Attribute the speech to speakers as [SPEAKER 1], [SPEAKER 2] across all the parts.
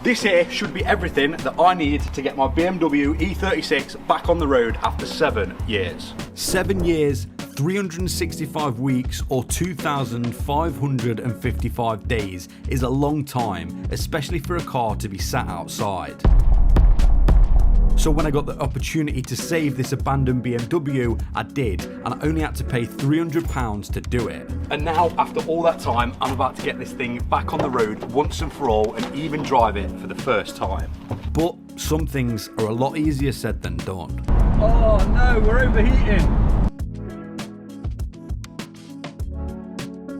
[SPEAKER 1] This here should be everything that I need to get my BMW E36 back on the road after 7 years.
[SPEAKER 2] 7 years, 365 weeks or 2,555 days is a long time, especially for a car to be sat outside. So when I got the opportunity to save this abandoned BMW, I did, and I only had to pay £300 to do it.
[SPEAKER 1] And now, after all that time, I'm about to get this thing back on the road once and for all and even drive it for the first time.
[SPEAKER 2] But some things are a lot easier said than done.
[SPEAKER 1] Oh no, we're overheating.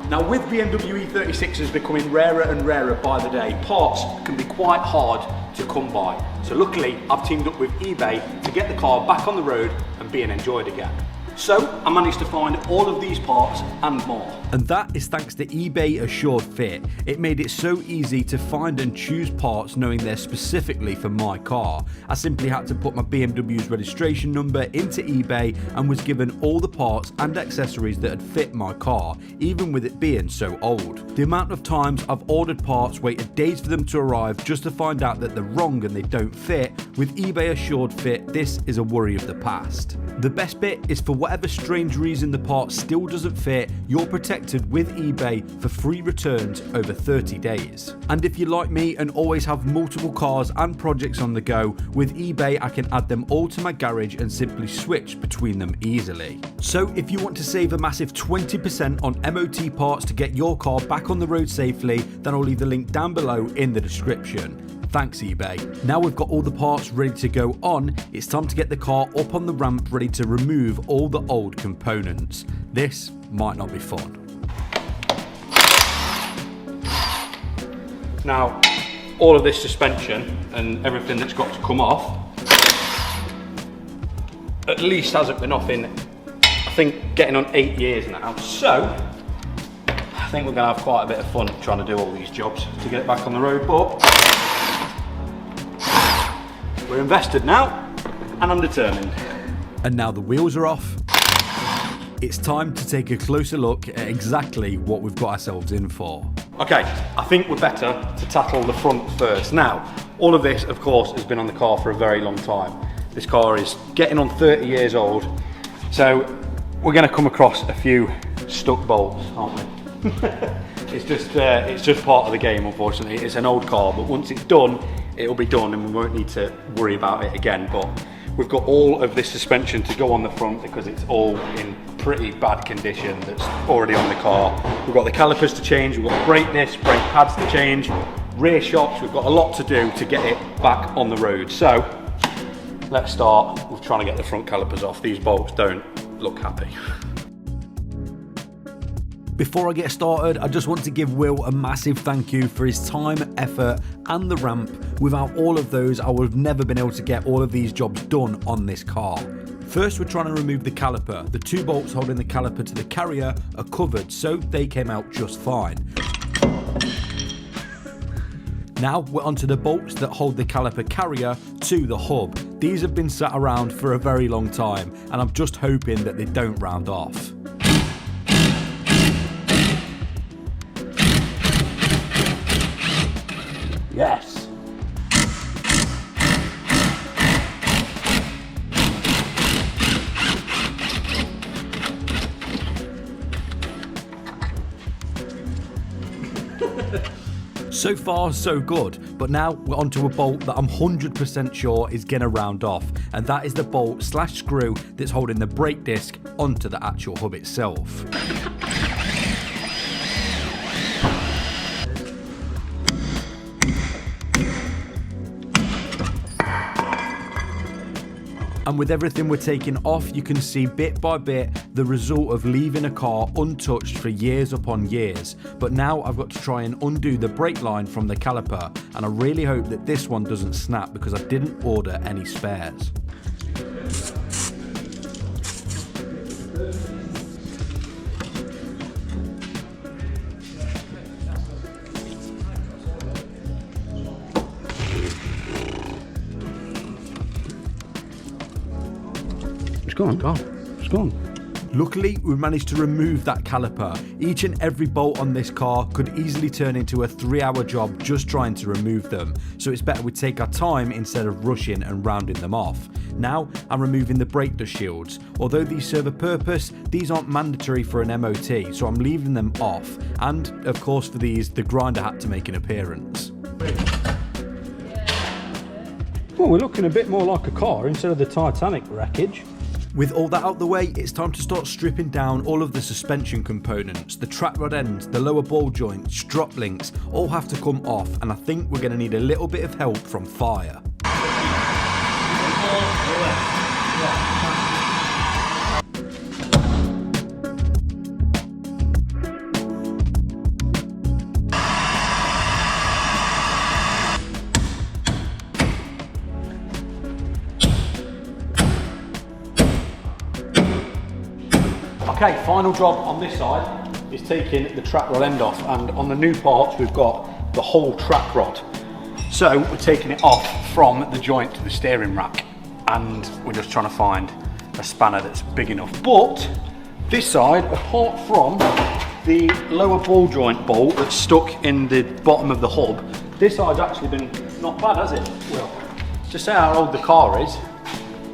[SPEAKER 1] Now with BMW E36s becoming rarer and rarer by the day, parts can be quite hard to come by. So luckily I've teamed up with eBay to get the car back on the road and being enjoyed again. So I managed to find all of these parts and more.
[SPEAKER 2] And that is thanks to eBay Assured Fit. It made it so easy to find and choose parts knowing they're specifically for my car. I simply had to put my BMW's registration number into eBay and was given all the parts and accessories that had fit my car, even with it being so old. The amount of times I've ordered parts, waited days for them to arrive just to find out that they're wrong and they don't fit, with eBay Assured Fit, this is a worry of the past. The best bit is for whatever strange reason the part still doesn't fit, you're protected with eBay for free returns over 30 days. And if you're like me and always have multiple cars and projects on the go, with eBay I can add them all to my garage and simply switch between them easily. So if you want to save a massive 20% on MOT parts to get your car back on the road safely, then I'll leave the link down below in the description. Thanks eBay. Now we've got all the parts ready to go on, it's time to get the car up on the ramp ready to remove all the old components. This might not be fun.
[SPEAKER 1] Now, all of this suspension and everything that's got to come off at least hasn't been off in, I think, getting on 8 years now. So, I think we're gonna have quite a bit of fun trying to do all these jobs to get it back on the road, but we're invested now, and I'm determined.
[SPEAKER 2] And now the wheels are off, it's time to take a closer look at exactly what we've got ourselves in for.
[SPEAKER 1] Okay, I think we're better to tackle the front first. Now, all of this, of course, has been on the car for a very long time. This car is getting on 30 years old, so we're going to come across a few stuck bolts, aren't we? It's just part of the game, unfortunately. It's an old car, but once it's done, it'll be done and we won't need to worry about it again. But we've got all of this suspension to go on the front because it's all in pretty bad condition that's already on the car. We've got the calipers to change, we've got brake discs, brake pads to change, rear shocks. We've got a lot to do to get it back on the road. So let's start with trying to get the front calipers off. These bolts don't look happy.
[SPEAKER 2] Before I get started, I just want to give Will a massive thank you for his time, effort and the ramp. Without all of those, I would have never been able to get all of these jobs done on this car. First, we're trying to remove the caliper. The 2 bolts holding the caliper to the carrier are covered, so they came out just fine. Now we're onto the bolts that hold the caliper carrier to the hub. These have been sat around for a very long time, and I'm just hoping that they don't round off.
[SPEAKER 1] Yes.
[SPEAKER 2] So far, so good, but now we're onto a bolt that I'm 100% sure is gonna round off, and that is the bolt / screw that's holding the brake disc onto the actual hub itself. And with everything we're taking off, you can see bit by bit the result of leaving a car untouched for years upon years. But now I've got to try and undo the brake line from the caliper, and I really hope that this one doesn't snap because I didn't order any spares.
[SPEAKER 1] It's gone. It's gone.
[SPEAKER 2] Luckily, we managed to remove that caliper. Each and every bolt on this car could easily turn into a 3-hour job just trying to remove them, so it's better we take our time instead of rushing and rounding them off. Now, I'm removing the brake dust shields. Although these serve a purpose, these aren't mandatory for an MOT, so I'm leaving them off. And, of course, for these, the grinder had to make an appearance.
[SPEAKER 1] Well, we're looking a bit more like a car instead of the Titanic wreckage.
[SPEAKER 2] With all that out the way, it's time to start stripping down all of the suspension components. The track rod ends, the lower ball joints, drop links, all have to come off, and I think we're going to need a little bit of help from fire.
[SPEAKER 1] Okay, final job on this side is taking the track rod end off, and on the new parts we've got the whole track rod. So we're taking it off from the joint to the steering rack, and we're just trying to find a spanner that's big enough. But this side, apart from the lower ball joint bolt that's stuck in the bottom of the hub, this side's actually been not bad, has it? Well, to say how old the car is,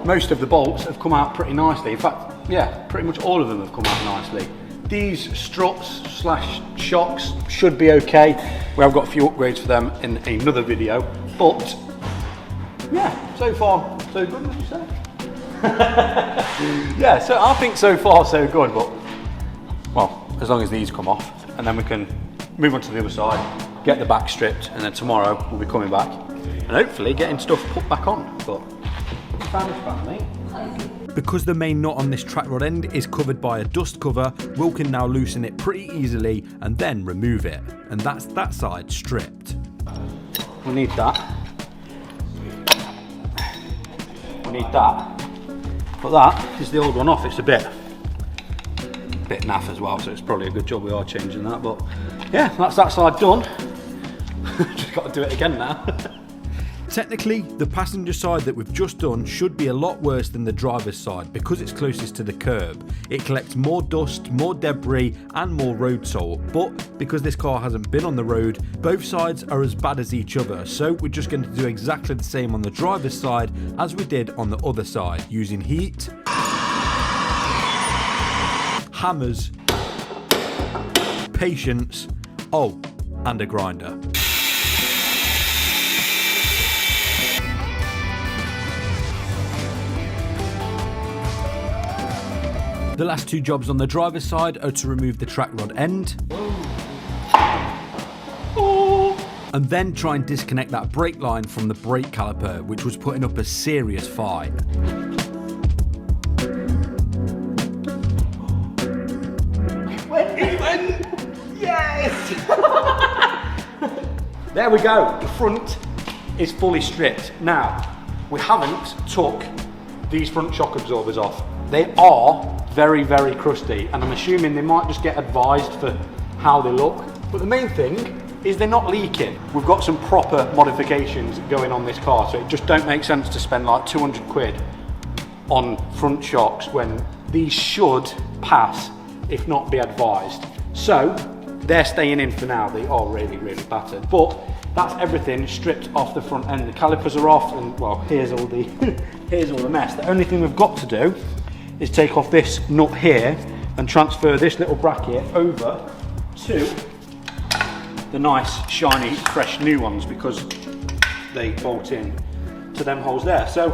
[SPEAKER 1] most of the bolts have come out pretty nicely. In fact, yeah, pretty much all of them have come out nicely. These struts slash shocks should be okay. We have got a few upgrades for them in another video, but yeah, so far so good, would you say? Yeah, so I think so far so good, but well, as long as these come off, and then we can move on to the other side, get the back stripped, and then tomorrow we'll be coming back and hopefully getting stuff put back on. But found this back, mate.
[SPEAKER 2] Because the main nut on this track rod end is covered by a dust cover, Will can now loosen it pretty easily and then remove it. And that's that side stripped.
[SPEAKER 1] We need that. We need that. But that is the old one off. It's a bit naff as well, so it's probably a good job we are changing that. But yeah, that's that side done. Just got to do it again now.
[SPEAKER 2] Technically, the passenger side that we've just done should be a lot worse than the driver's side because it's closest to the curb. It collects more dust, more debris and more road salt, but because this car hasn't been on the road, both sides are as bad as each other, so we're just going to do exactly the same on the driver's side as we did on the other side, using heat, hammers, patience, and a grinder. The last two jobs on the driver's side are to remove the track rod end and then try and disconnect that brake line from the brake caliper, which was putting up a serious fight.
[SPEAKER 1] Yes! There we go, the front is fully stripped. Now, we haven't took these front shock absorbers off. They are very, very crusty, and I'm assuming they might just get advised for how they look. But the main thing is they're not leaking. We've got some proper modifications going on this car, so it just don't make sense to spend like 200 quid on front shocks when these should pass, if not be advised. So they're staying in for now. They are really, really battered, but that's everything stripped off the front end. The calipers are off, and well, here's all the here's all the mess. The only thing we've got to do is take off this nut here and transfer this little bracket over to the nice, shiny, fresh new ones, because they bolt in to them holes there. So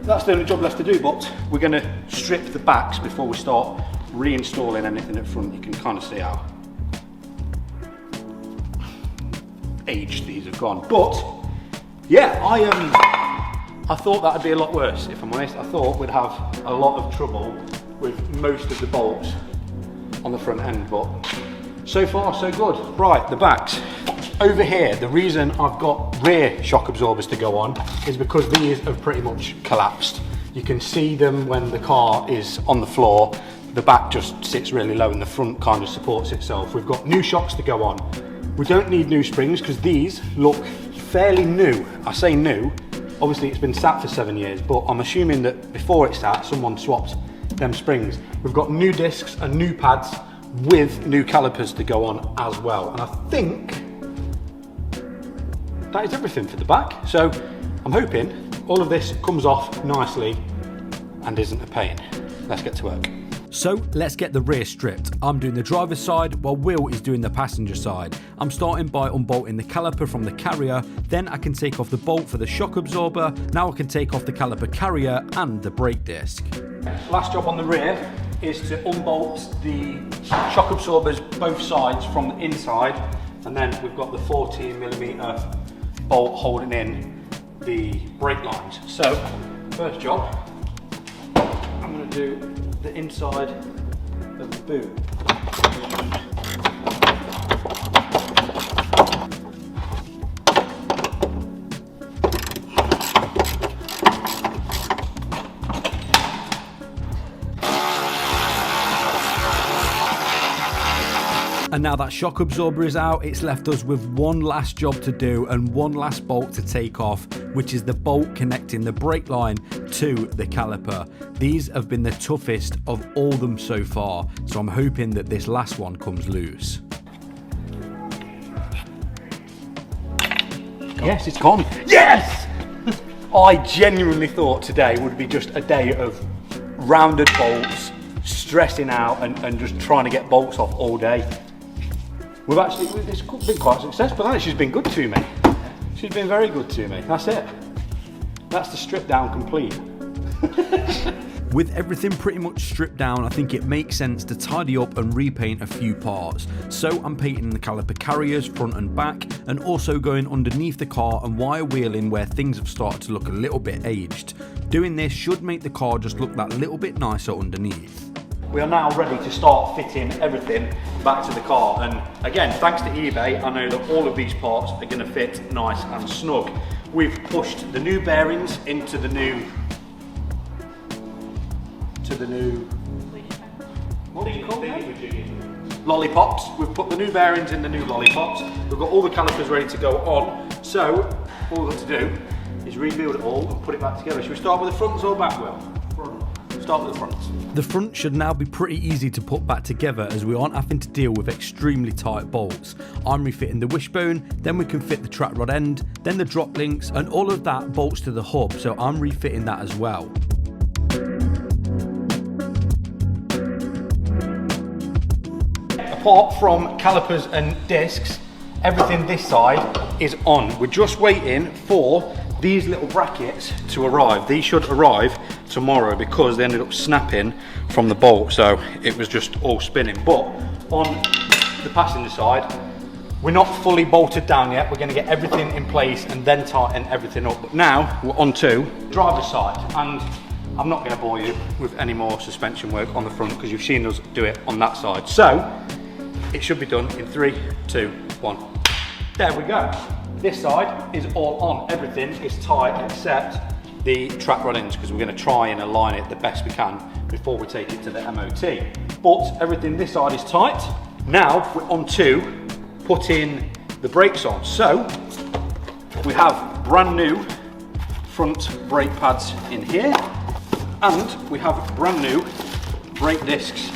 [SPEAKER 1] that's the only job left to do, but we're going to strip the backs before we start reinstalling anything at front. You can kind of see how aged these have gone. But yeah, I thought that'd be a lot worse, if I'm honest. I thought we'd have a lot of trouble with most of the bolts on the front end, but so far so good. Right, the backs. Over here, the reason I've got rear shock absorbers to go on is because these have pretty much collapsed. You can see them when the car is on the floor. The back just sits really low and the front kind of supports itself. We've got new shocks to go on. We don't need new springs because these look fairly new. I say new. Obviously it's been sat for 7 years, but I'm assuming that before it sat, someone swapped them springs. We've got new discs and new pads with new calipers to go on as well. And I think that is everything for the back. So I'm hoping all of this comes off nicely and isn't a pain. Let's get to work.
[SPEAKER 2] So let's get the rear stripped. I'm doing the driver's side while Will is doing the passenger side. I'm starting by unbolting the caliper from the carrier, then I can take off the bolt for the shock absorber. Now I can take off the caliper carrier and the brake disc.
[SPEAKER 1] Last job on the rear is to unbolt the shock absorbers both sides from the inside, and then we've got the 14mm bolt holding in the brake lines. So first job, I'm going to do the inside of the boot.
[SPEAKER 2] And now that shock absorber is out, it's left us with one last job to do and one last bolt to take off, which is the bolt connecting the brake line to the caliper. These have been the toughest of all them so far, so I'm hoping that this last one comes loose.
[SPEAKER 1] Yes, it's gone. Yes! I genuinely thought today would be just a day of rounded bolts, stressing out and just trying to get bolts off all day. It's been quite a success, but she's been good to me. She's been very good to me. That's it. That's the strip down complete.
[SPEAKER 2] With everything pretty much stripped down, I think it makes sense to tidy up and repaint a few parts. So I'm painting the caliper carriers front and back, and also going underneath the car and wire wheeling where things have started to look a little bit aged. Doing this should make the car just look that little bit nicer underneath.
[SPEAKER 1] We are now ready to start fitting everything back to the car, and again, thanks to eBay, I know that all of these parts are going to fit nice and snug. We've pushed the new bearings into the new what do you call them? Lollipops. We've put the new bearings in the new lollipops. We've got all the calipers ready to go on, so all we've got to do is rebuild it all and put it back together. Should we start with the fronts or back, Will? Start with the fronts.
[SPEAKER 2] The front should now be pretty easy to put back together, as we aren't having to deal with extremely tight bolts. I'm refitting the wishbone, then we can fit the track rod end, then the drop links, and all of that bolts to the hub, so I'm refitting that as well.
[SPEAKER 1] Apart from calipers and discs, everything this side is on. We're just waiting for these little brackets to arrive. These should arrive tomorrow because they ended up snapping from the bolt, so it was just all spinning. But on the passenger side, we're not fully bolted down yet. We're going to get everything in place and then tighten everything up. But now we're on to the driver's side, and I'm not going to bore you with any more suspension work on the front because you've seen us do it on that side. So it should be done in 3, 2, 1. There we go. This side is all on. Everything is tight except the track rod ends, because we're going to try and align it the best we can before we take it to the MOT. But everything this side is tight. Now we're on to putting the brakes on. So we have brand new front brake pads in here, and we have brand new brake discs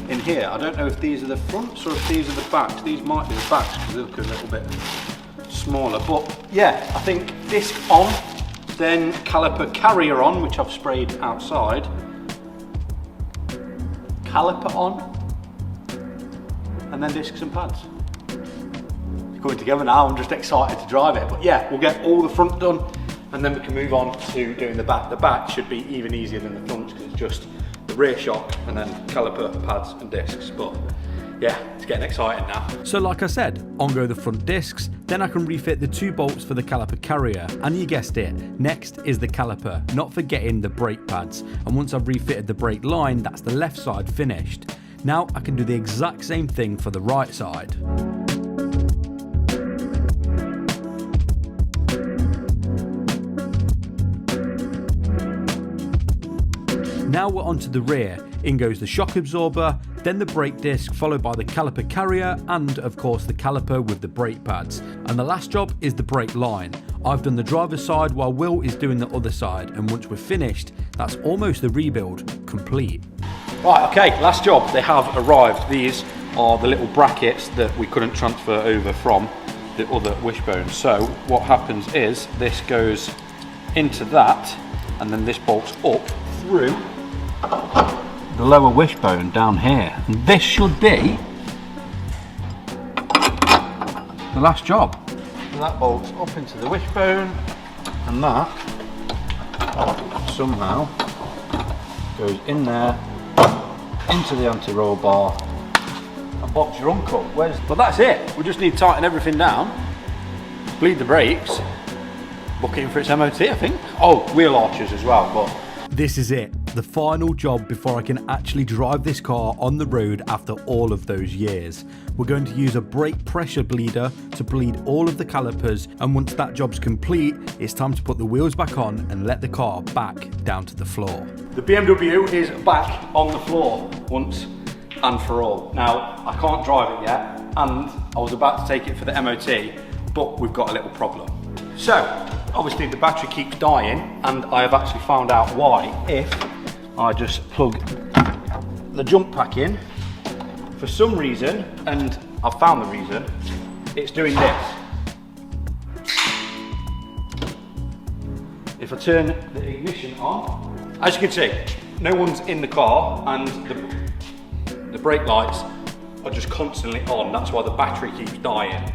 [SPEAKER 1] in here. I don't know if these are the fronts or if these are the backs. These might be the backs because they look a little bit smaller, but yeah, I think disc on, then caliper carrier on, which I've sprayed outside, caliper on, and then discs and pads. It's coming together now. I'm just excited to drive it, but yeah, we'll get all the front done and then we can move on to doing the back. The back should be even easier than the front because it's just the rear shock and then caliper, pads and discs. But yeah, it's getting exciting now.
[SPEAKER 2] So like I said, on go the front discs, then I can refit the 2 bolts for the caliper carrier, and you guessed it, next is the caliper, not forgetting the brake pads. And once I've refitted the brake line, that's the left side finished. Now I can do the exact same thing for the right side. Now we're onto the rear. In goes the shock absorber, then the brake disc, followed by the caliper carrier, and of course the caliper with the brake pads. And the last job is the brake line. I've done the driver's side while Will is doing the other side, and once we're finished, that's almost the rebuild complete.
[SPEAKER 1] Right, okay, last job. They have arrived. These are the little brackets that we couldn't transfer over from the other wishbone. So what happens is this goes into that, and then this bolts up through the lower wishbone down here. And this should be the last job. And that bolts up into the wishbone, and that somehow goes in there, into the anti-roll bar, and Bob's your uncle. But that's it. We just need to tighten everything down, bleed the brakes, book it in for its MOT, I think. Oh, wheel arches as well, but...
[SPEAKER 2] This is it, the final job before I can actually drive this car on the road after all of those years. We're going to use a brake pressure bleeder to bleed all of the calipers, and once that job's complete, it's time to put the wheels back on and let the car back down to the floor.
[SPEAKER 1] The BMW is back on the floor once and for all. Now, I can't drive it yet, and I was about to take it for the MOT, but we've got a little problem. So, obviously the battery keeps dying, and I have actually found out why. If I just plug the jump pack in, for some reason, and I've found the reason, it's doing this. If I turn the ignition on, as you can see, no one's in the car, and the brake lights are just constantly on. That's why the battery keeps dying.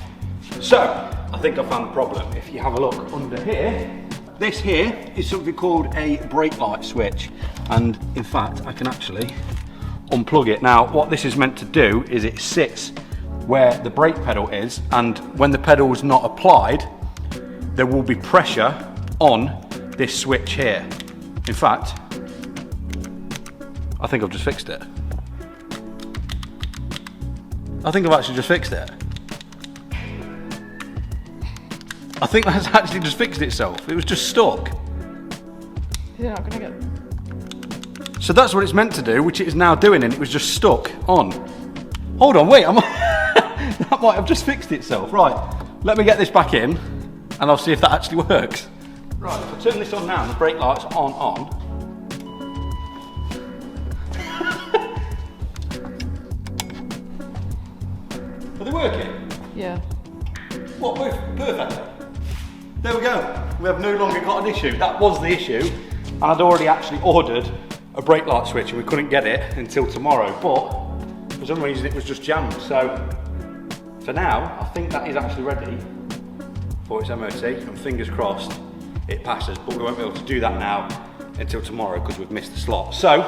[SPEAKER 1] So, I think I found the problem. If you have a look under here, this here is something called a brake light switch. And in fact, I can actually unplug it. Now, what this is meant to do is it sits where the brake pedal is, and when the pedal is not applied, there will be pressure on this switch here. In fact, I think I've just fixed it. I think I've actually just fixed it. I think that's actually just fixed itself. It was just stuck.
[SPEAKER 3] You're not gonna get...
[SPEAKER 1] So that's what it's meant to do, which it is now doing, and it was just stuck on. Hold on, wait, that might have just fixed itself. Right, let me get this back in, and I'll see if that actually works. Right, if I turn this on now, and the brake light's on. Are they working?
[SPEAKER 3] Yeah.
[SPEAKER 1] What, perfect. There we go. We have no longer got an issue. That was the issue, and I'd already actually ordered a brake light switch, and we couldn't get it until tomorrow, but for some reason it was just jammed. So for now, I think that is actually ready for its MOT, and fingers crossed it passes, but we won't be able to do that now until tomorrow because we've missed the slot. So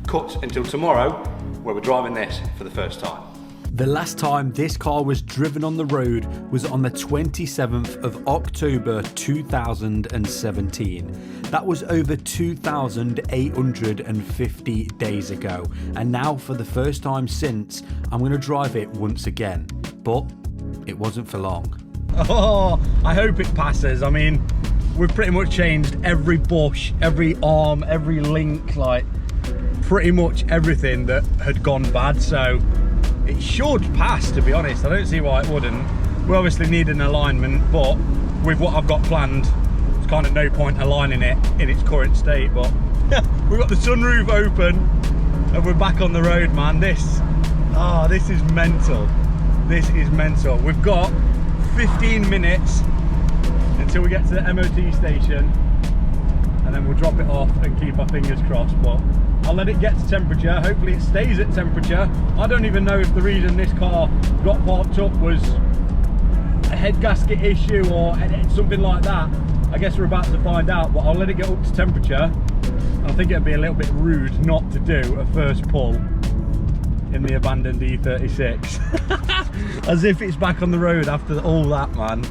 [SPEAKER 1] cut until tomorrow, where we're driving this for the first time.
[SPEAKER 2] The last time this car was driven on the road was on the 27th of October 2017. That was over 2,850 days ago, and now for the first time since, I'm going to drive it once again, but it wasn't for long.
[SPEAKER 1] Oh, I hope it passes. I mean, we've pretty much changed every bush, every arm, every link, like pretty much everything that had gone bad, so it should pass, to be honest. I don't see why it wouldn't. We obviously need an alignment, but with what I've got planned, there's kind of no point aligning it in its current state. But we've got the sunroof open and we're back on the road, man. This is mental. This is mental. We've got 15 minutes until we get to the MOT station, and then we'll drop it off and keep our fingers crossed. But I'll let it get to temperature. Hopefully it stays at temperature. I don't even know if the reason this car got parked up was a head gasket issue or something like that. I guess we're about to find out, but I'll let it get up to temperature. I think it'd be a little bit rude not to do a first pull in the abandoned E36. As if it's back on the road after all that, man.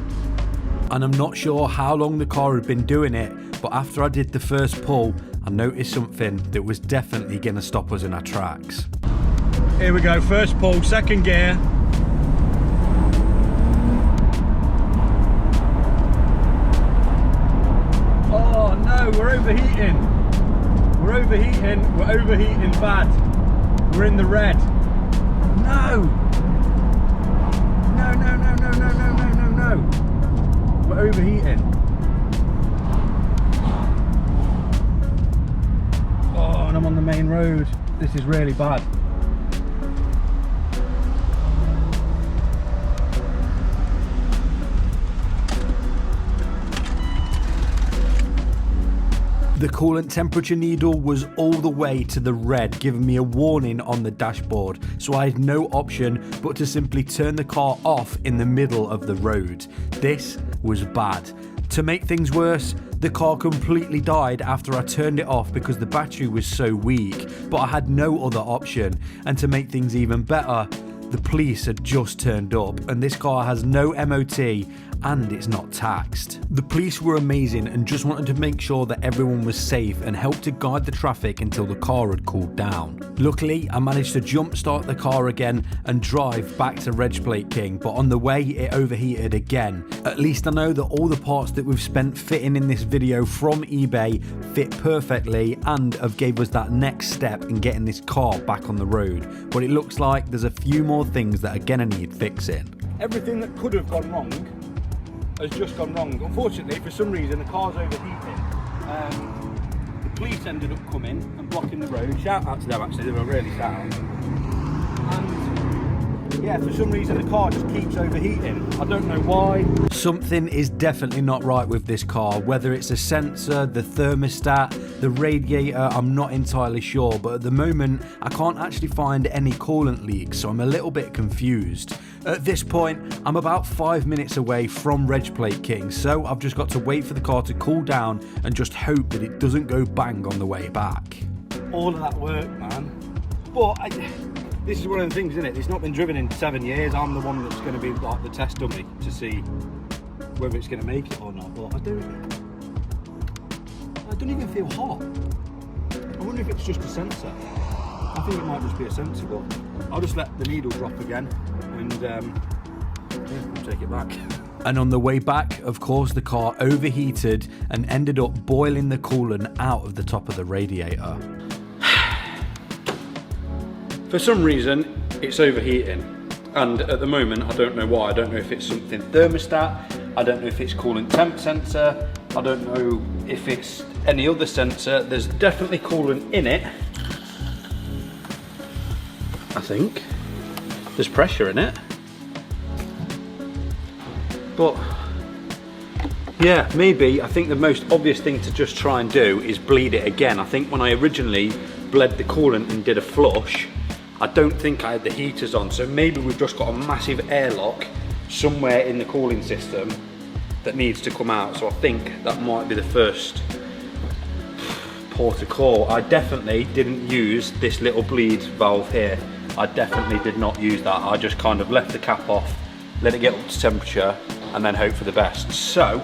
[SPEAKER 2] And I'm not sure how long the car had been doing it, but after I did the first pull, I noticed something that was definitely going to stop us in our tracks.
[SPEAKER 1] Here we go, first pull, second gear. Oh no, we're overheating. We're overheating bad. We're in the red. No! No. We're overheating. Oh, and I'm on the main road. This is really bad.
[SPEAKER 2] The coolant temperature needle was all the way to the red, giving me a warning on the dashboard, so I had no option but to simply turn the car off in the middle of the road. This was bad. To make things worse, the car completely died after I turned it off because the battery was so weak, but I had no other option. And to make things even better, the police had just turned up and this car has no MOT and it's not taxed. The police were amazing and just wanted to make sure that everyone was safe and helped to guide the traffic until the car had cooled down. Luckily, I managed to jump start the car again and drive back to Reg Plate King, but on the way it overheated again. At least I know that all the parts that we've spent fitting in this video from eBay fit perfectly and have gave us that next step in getting this car back on the road. But it looks like there's a few more things that are gonna need fixing.
[SPEAKER 1] Everything that could have gone wrong has just gone wrong. Unfortunately, for some reason, the car's overheating. The police ended up coming and blocking the road. Shout out to them, actually, they were really sound. And yeah, for some reason, the car just keeps overheating. I don't know why.
[SPEAKER 2] Something is definitely not right with this car, whether it's a sensor, the thermostat, the radiator, I'm not entirely sure, but at the moment I can't actually find any coolant leaks, so I'm a little bit confused. At this point, I'm about 5 minutes away from Reg Plate King, so I've just got to wait for the car to cool down and just hope that it doesn't go bang on the way back.
[SPEAKER 1] All of that work, man. But this is one of the things, isn't it? It's not been driven in 7 years. I'm the one that's going to be like the test dummy to see whether it's going to make it or not. But I don't even feel hot. I wonder if it's just a sensor. I think it might just be a sensor, but I'll just let the needle drop again and yeah, we'll take it back.
[SPEAKER 2] And on the way back, of course, the car overheated and ended up boiling the coolant out of the top of the radiator.
[SPEAKER 1] For some reason, it's overheating, and at the moment, I don't know why. I don't know if it's something thermostat, I don't know if it's coolant temp sensor, I don't know if it's any other sensor. There's definitely coolant in it, I think. There's pressure in it. But, yeah, maybe, I think the most obvious thing to just try and do is bleed it again. I think when I originally bled the coolant and did a flush, I don't think I had the heaters on, so maybe we've just got a massive airlock somewhere in the cooling system that needs to come out. So I think that might be the first port of call. I definitely didn't use this little bleed valve here. I definitely did not use that. I just kind of left the cap off, let it get up to temperature, and then hope for the best. So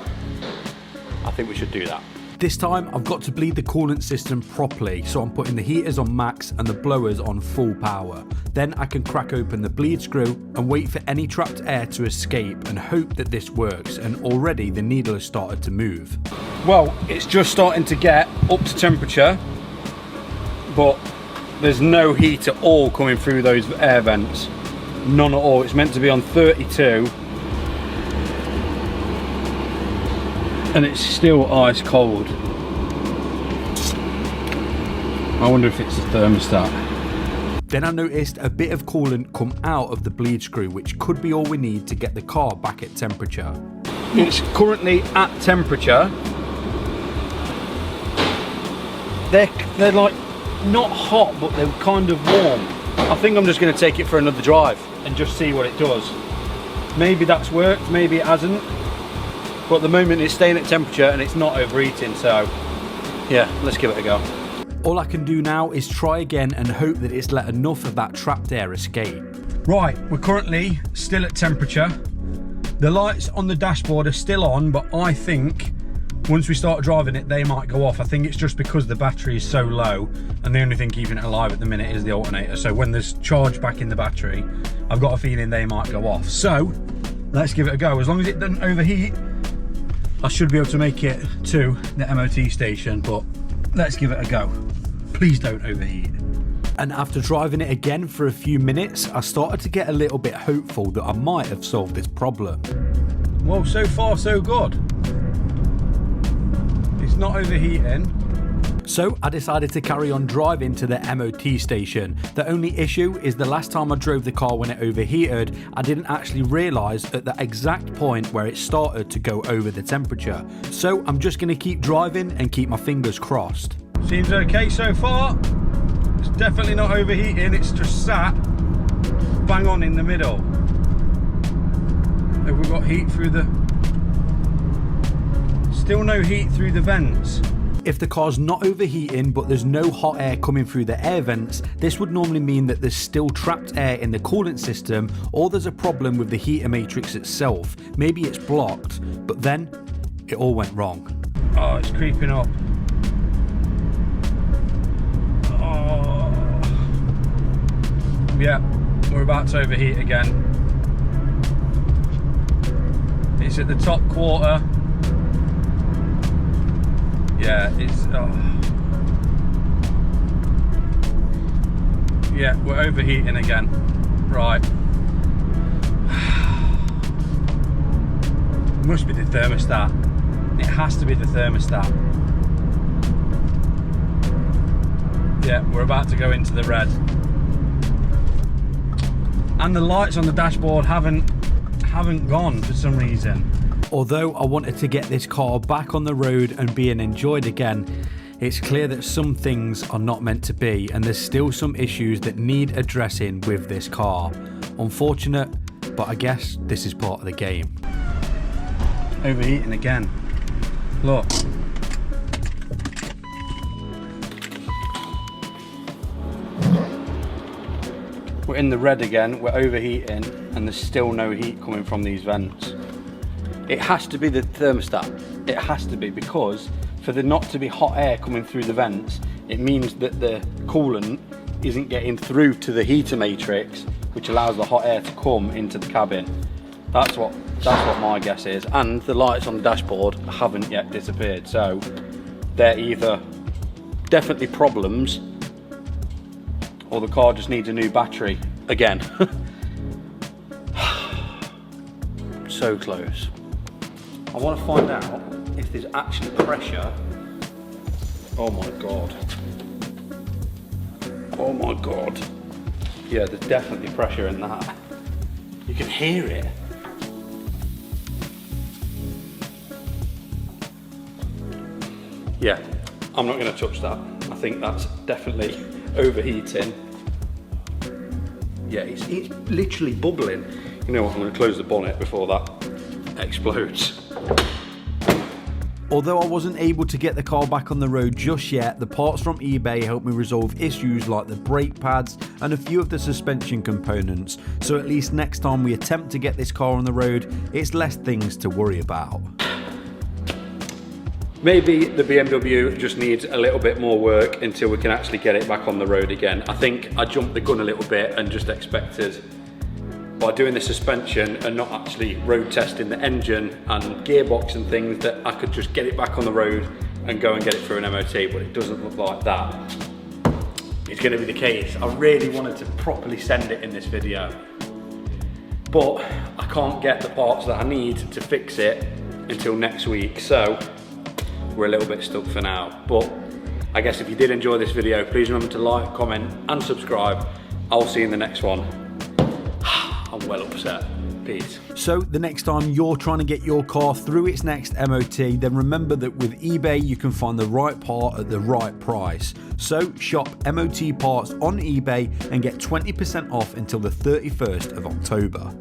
[SPEAKER 1] I think we should do that.
[SPEAKER 2] This time I've got to bleed the coolant system properly, so I'm putting the heaters on max and the blowers on full power. Then I can crack open the bleed screw and wait for any trapped air to escape and hope that this works, and already the needle has started to move.
[SPEAKER 1] Well, it's just starting to get up to temperature, but there's no heat at all coming through those air vents. None at all. It's meant to be on 32. And it's still ice cold. I wonder if it's the thermostat.
[SPEAKER 2] Then I noticed a bit of coolant come out of the bleed screw, which could be all we need to get the car back at temperature.
[SPEAKER 1] It's currently at temperature. They're like not hot, but they're kind of warm. I think I'm just going to take it for another drive and just see what it does. Maybe that's worked, maybe it hasn't. But at the moment it's staying at temperature and it's not overheating, so yeah, let's give it a go.
[SPEAKER 2] All I can do now is try again and hope that it's let enough of that trapped air escape.
[SPEAKER 1] Right, we're currently still at temperature. The lights on the dashboard are still on, but I think once we start driving it, they might go off. I think it's just because the battery is so low and the only thing keeping it alive at the minute is the alternator. So when there's charge back in the battery, I've got a feeling they might go off. So let's give it a go. As long as it doesn't overheat, I should be able to make it to the MOT station, but let's give it a go. Please don't overheat.
[SPEAKER 2] And after driving it again for a few minutes, I started to get a little bit hopeful that I might have solved this problem.
[SPEAKER 1] Well, so far so good. It's not overheating.
[SPEAKER 2] So I decided to carry on driving to the MOT station. The only issue is the last time I drove the car when it overheated, I didn't actually realise at the exact point where it started to go over the temperature. So I'm just going to keep driving and keep my fingers crossed.
[SPEAKER 1] Seems okay so far. It's definitely not overheating, it's just sat bang on in the middle. Have we got heat through the... Still no heat through the vents.
[SPEAKER 2] If the car's not overheating but there's no hot air coming through the air vents, this would normally mean that there's still trapped air in the coolant system, or there's a problem with the heater matrix itself. Maybe it's blocked, but then it all went wrong.
[SPEAKER 1] Oh, it's creeping up. Oh. Yeah, we're about to overheat again. It's at the top quarter. Yeah, it's... Oh. Yeah, we're overheating again. Right. It must be the thermostat. It has to be the thermostat. Yeah, we're about to go into the red. And the lights on the dashboard haven't gone for some reason.
[SPEAKER 2] Although I wanted to get this car back on the road and being enjoyed again, it's clear that some things are not meant to be, and there's still some issues that need addressing with this car. Unfortunate, but I guess this is part of the game.
[SPEAKER 1] Overheating again. Look. We're in the red again, we're overheating, and there's still no heat coming from these vents. It has to be the thermostat. It has to be, because for there not to be hot air coming through the vents, it means that the coolant isn't getting through to the heater matrix, which allows the hot air to come into the cabin. That's what my guess is. And the lights on the dashboard haven't yet disappeared, so they're either definitely problems, or the car just needs a new battery again. So close. I want to find out if there's actually pressure. Oh my god. Oh my god. Yeah, there's definitely pressure in that. You can hear it. Yeah, I'm not going to touch that. I think that's definitely overheating. Yeah, it's literally bubbling. You know what, I'm going to close the bonnet before that explodes.
[SPEAKER 2] Although I wasn't able to get the car back on the road just yet, the parts from eBay helped me resolve issues like the brake pads and a few of the suspension components, so at least next time we attempt to get this car on the road, it's less things to worry about.
[SPEAKER 1] Maybe the BMW just needs a little bit more work until we can actually get it back on the road again. I think I jumped the gun a little bit and just expected, by doing the suspension and not actually road testing the engine and gearbox and things, that I could just get it back on the road and go and get it through an MOT, but it doesn't look like that. It's going to be the case. I really wanted to properly send it in this video, but I can't get the parts that I need to fix it until next week, so we're a little bit stuck for now. But I guess if you did enjoy this video, please remember to like, comment and subscribe. I'll see you in the next one. I'm well upset. Peace.
[SPEAKER 2] So the next time you're trying to get your car through its next MOT, then remember that with eBay you can find the right part at the right price. So shop MOT parts on eBay and get 20% off until the 31st of October.